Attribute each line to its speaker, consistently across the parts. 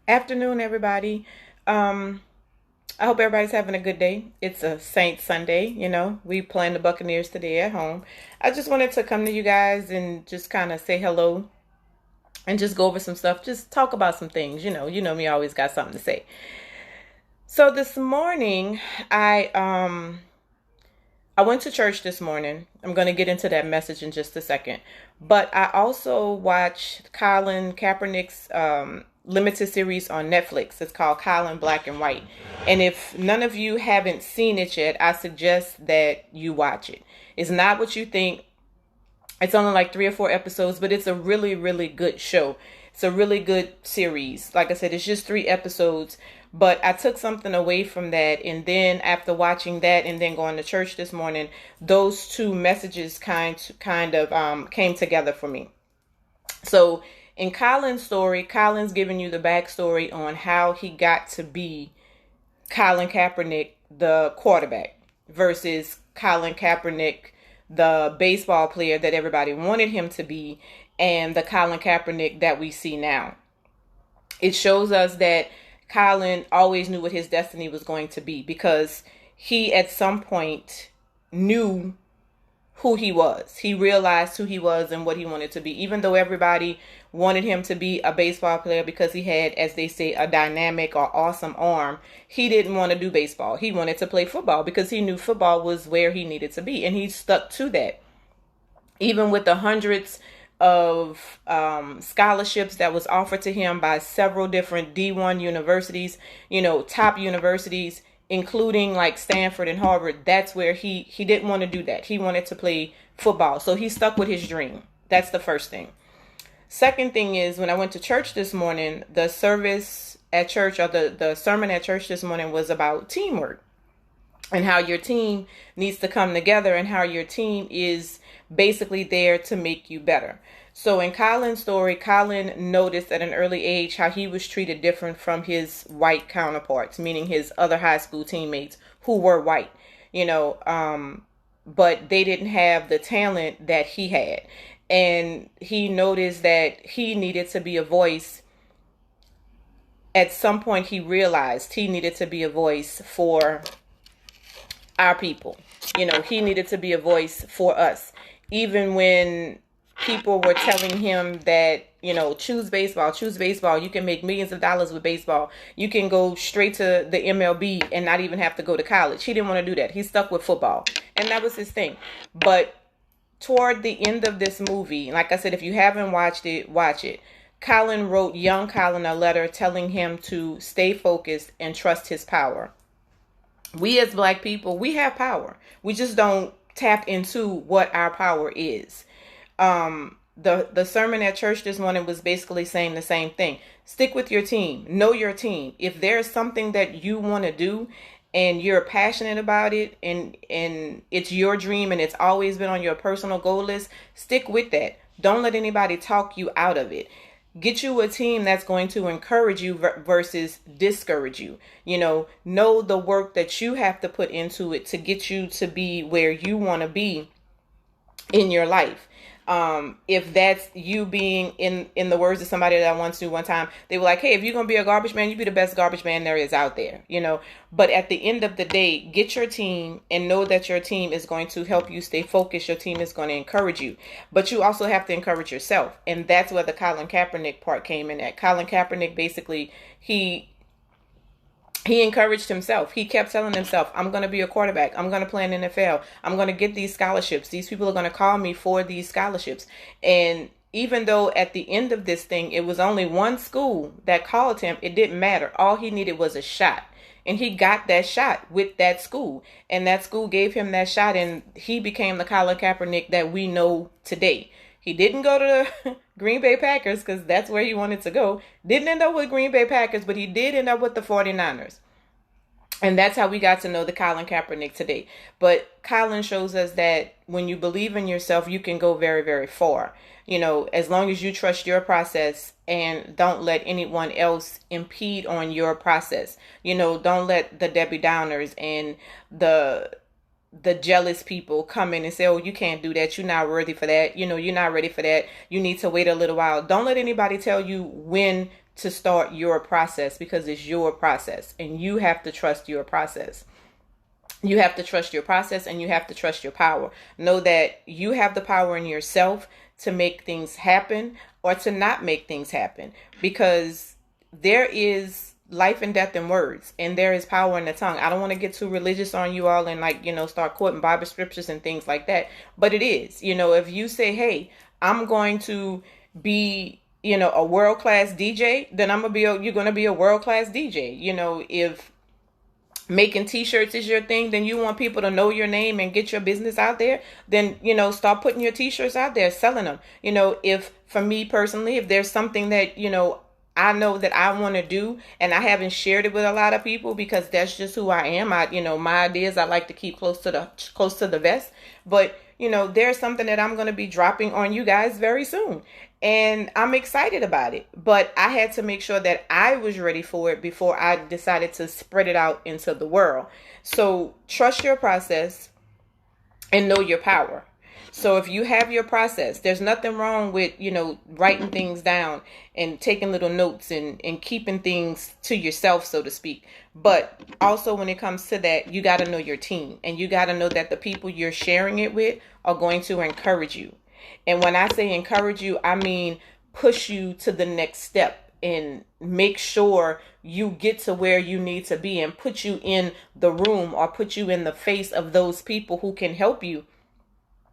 Speaker 1: Afternoon, everybody. Um, I hope everybody's having a good day. It's a Saint Sunday, We playing the Buccaneers today at home. I just wanted to come to you guys and just kind of say hello and just go over some stuff. Just talk about some things, You know me, I always got something to say. So this morning, I went to church this morning. I'm going to get into that message in just a second. But I also watched Colin Kaepernick's limited series on Netflix. It's called Colin Black and White. And if none of you haven't seen it yet, I suggest that you watch it. It's not what you think. It's only like 3 or 4 episodes, but it's a really, really good show. It's a really good series. Like I said, it's just 3 episodes. But I took something away from that. And then after watching that and then going to church this morning, those two messages kind of came together for me. So in Colin's story, Colin's giving you the backstory on how he got to be Colin Kaepernick, the quarterback, versus Colin Kaepernick, the baseball player that everybody wanted him to be, and the Colin Kaepernick that we see now. It shows us that Colin always knew what his destiny was going to be because he at some point knew who he was. He realized who he was and what he wanted to be. Even though everybody wanted him to be a baseball player because he had, as they say, a dynamic or awesome arm, he didn't want to do baseball. He wanted to play football because he knew football was where he needed to be. And he stuck to that. Even with the hundreds of scholarships that was offered to him by several different D1 universities, top universities, including like Stanford and Harvard. That's where he didn't want to do that. He wanted to play football. So he stuck with his dream. That's the first thing. Second thing is when I went to church this morning, the service at church or the sermon at church this morning was about teamwork and how your team needs to come together and how your team is basically there to make you better. So in Colin's story, Colin noticed at an early age how he was treated different from his white counterparts, meaning his other high school teammates who were white, but they didn't have the talent that he had. And he noticed that he needed to be a voice. At some point, he realized he needed to be a voice for our people. He needed to be a voice for us. Even when people were telling him that, choose baseball, you can make millions of dollars with baseball. You can go straight to the MLB and not even have to go to college. He didn't want to do that. He stuck with football. And that was his thing. But toward the end of this movie, like I said, if you haven't watched it, watch it. Colin wrote young Colin a letter telling him to stay focused and trust his power. We as Black people, we have power. We just don't tap into what our power is. The sermon at church this morning was basically saying the same thing. Stick with your team. Know your team. If there's something that you want to do and you're passionate about it and it's your dream and it's always been on your personal goal list, stick with that. Don't let anybody talk you out of it. Get you a team that's going to encourage you versus discourage you. Know the work that you have to put into it to get you to be where you want to be in your life. If that's you being in the words of somebody that I once knew one time, they were like, hey, if you're going to be a garbage man, you be the best garbage man there is out there, but at the end of the day, get your team and know that your team is going to help you stay focused. Your team is going to encourage you, but you also have to encourage yourself. And that's where the Colin Kaepernick part came in at. Colin Kaepernick, basically, he encouraged himself. He kept telling himself, I'm going to be a quarterback. I'm going to play in the NFL. I'm going to get these scholarships. These people are going to call me for these scholarships. And even though at the end of this thing, it was only one school that called him, it didn't matter. All he needed was a shot. And he got that shot with that school. And that school gave him that shot. And he became the Colin Kaepernick that we know today. He didn't go to the Green Bay Packers because that's where he wanted to go. Didn't end up with Green Bay Packers, but he did end up with the 49ers. And that's how we got to know the Colin Kaepernick today. But Colin shows us that when you believe in yourself, you can go very, very far. As long as you trust your process and don't let anyone else impede on your process. Don't let the Debbie Downers and the jealous people come in and say, oh, you can't do that. You're not worthy for that. You're not ready for that. You need to wait a little while. Don't let anybody tell you when to start your process, because it's your process and you have to trust your process. You have to trust your process and you have to trust your power. Know that you have the power in yourself to make things happen or to not make things happen, because there is life and death in words, and there is power in the tongue. I don't want to get too religious on you all and start quoting Bible scriptures and things like that, but it is, if you say, hey, I'm going to be a world-class DJ, then you're going to be a world-class DJ. If making t-shirts is your thing, then you want people to know your name and get your business out there, then start putting your t-shirts out there, selling them. If, for me personally, if there's something that I know that I want to do and I haven't shared it with a lot of people, because that's just who I am. My ideas I like to keep close to the vest, but there's something that I'm going to be dropping on you guys very soon. And I'm excited about it, but I had to make sure that I was ready for it before I decided to spread it out into the world. So trust your process and know your power. So if you have your process, there's nothing wrong with, writing things down and taking little notes and keeping things to yourself, so to speak. But also when it comes to that, you got to know your team, and you got to know that the people you're sharing it with are going to encourage you. And when I say encourage you, I mean push you to the next step and make sure you get to where you need to be, and put you in the room or put you in the face of those people who can help you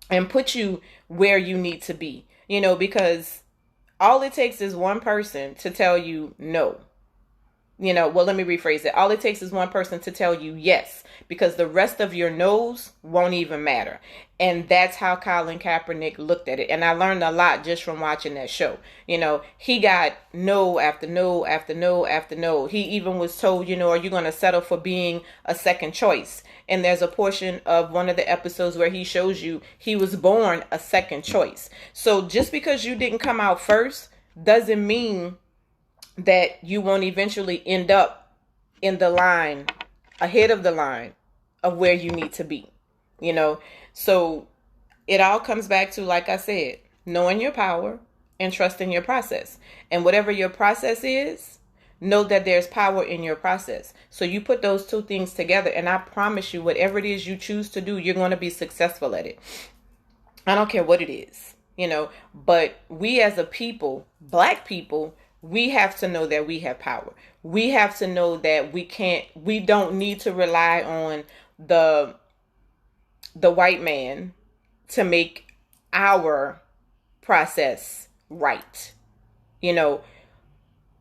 Speaker 1: and put you where you need to be, because all it takes is one person to tell you no. Well, let me rephrase it. All it takes is one person to tell you yes, because the rest of your no's won't even matter. And that's how Colin Kaepernick looked at it. And I learned a lot just from watching that show. He got no after no after no after no. He even was told, are you going to settle for being a second choice? And there's a portion of one of the episodes where he shows you he was born a second choice. So just because you didn't come out first doesn't mean that you won't eventually end up in the line, ahead of the line of where you need to be. So it all comes back to, like I said, knowing your power and trusting your process. And whatever your process is, know that there's power in your process. So you put those two things together, and I promise you, whatever it is you choose to do, you're going to be successful at it. I don't care what it is, but we as a people, Black people, we have to know that we have power. We have to know that we don't need to rely on the white man to make our process right.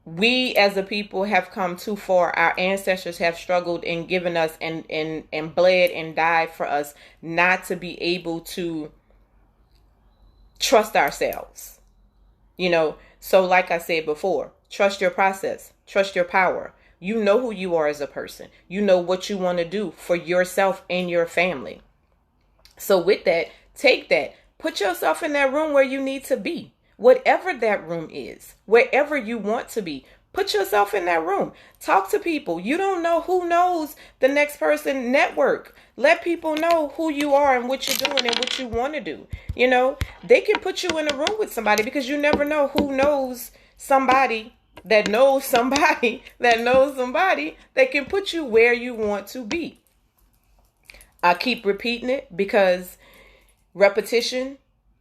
Speaker 1: We as a people have come too far. Our ancestors have struggled and given us and bled and died for us not to be able to trust ourselves. So like I said before, trust your process, trust your power. You know who you are as a person. You know what you want to do for yourself and your family. So with that, take that, put yourself in that room where you need to be, whatever that room is, wherever you want to be. Put yourself in that room. Talk to people. You don't know who knows the next person. Network. Let people know who you are and what you're doing and what you want to do. They can put you in a room with somebody, because you never know who knows somebody that knows somebody that knows somebody that can put you where you want to be. I keep repeating it because repetition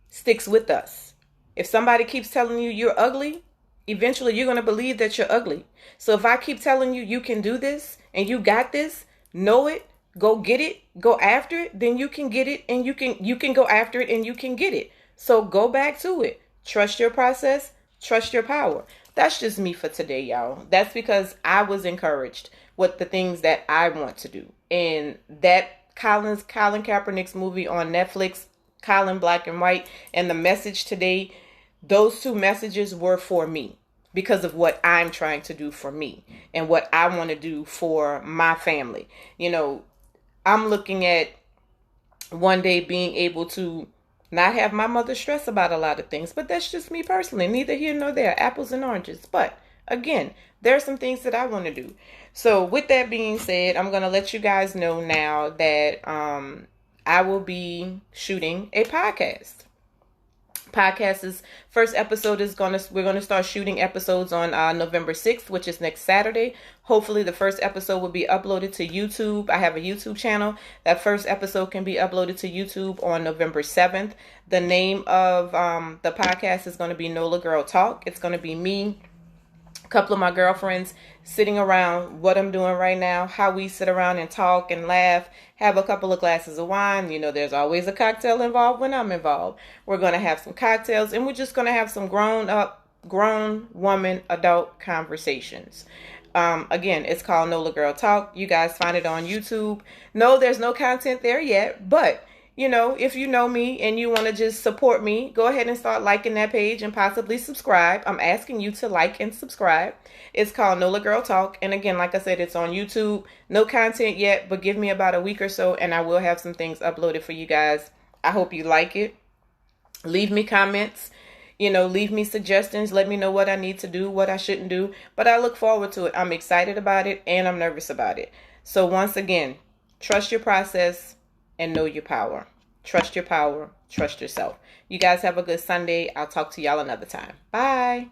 Speaker 1: sticks with us. If somebody keeps telling you you're ugly, eventually you're going to believe that you're ugly. So if I keep telling you you can do this and you got this, know it, go get it, go after it, then you can get it, and you can go after it and you can get it. So go back to it. Trust your process, trust your power. That's just me for today, y'all. That's because I was encouraged with the things that I want to do. And that Colin Kaepernick's movie on Netflix, Colin Black and White, and the message today, those two messages were for me because of what I'm trying to do for me and what I want to do for my family. I'm looking at one day being able to not have my mother stress about a lot of things, but that's just me personally. Neither here nor there, apples and oranges. But again, there are some things that I want to do. So with that being said, I'm going to let you guys know now that I will be shooting a podcast. Podcast is first episode is we're gonna start shooting episodes on November 6th, which is next Saturday. Hopefully the first episode will be uploaded to YouTube. I have a YouTube channel. That first episode can be uploaded to YouTube on November 7th. The name of the podcast is going to be NOLA Girl Talk. It's going to be me, a couple of my girlfriends sitting around, what I'm doing right now, how we sit around and talk and laugh, have a couple of glasses of wine. You know, there's always a cocktail involved when I'm involved. We're going to have some cocktails, and we're just going to have some grown woman, adult conversations. Again, it's called NOLA Girl Talk. You guys find it on YouTube. No, there's no content there yet, but you know, if you know me and you want to just support me, go ahead and start liking that page and possibly subscribe. I'm asking you to like and subscribe. It's called NOLA Girl Talk. And again, like I said, it's on YouTube. No content yet, but give me about a week or so and I will have some things uploaded for you guys. I hope you like it. Leave me comments. You know, leave me suggestions. Let me know what I need to do, what I shouldn't do. But I look forward to it. I'm excited about it and I'm nervous about it. So once again, trust your process and know your power. Trust your power. Trust yourself. You guys have a good Sunday. I'll talk to y'all another time. Bye.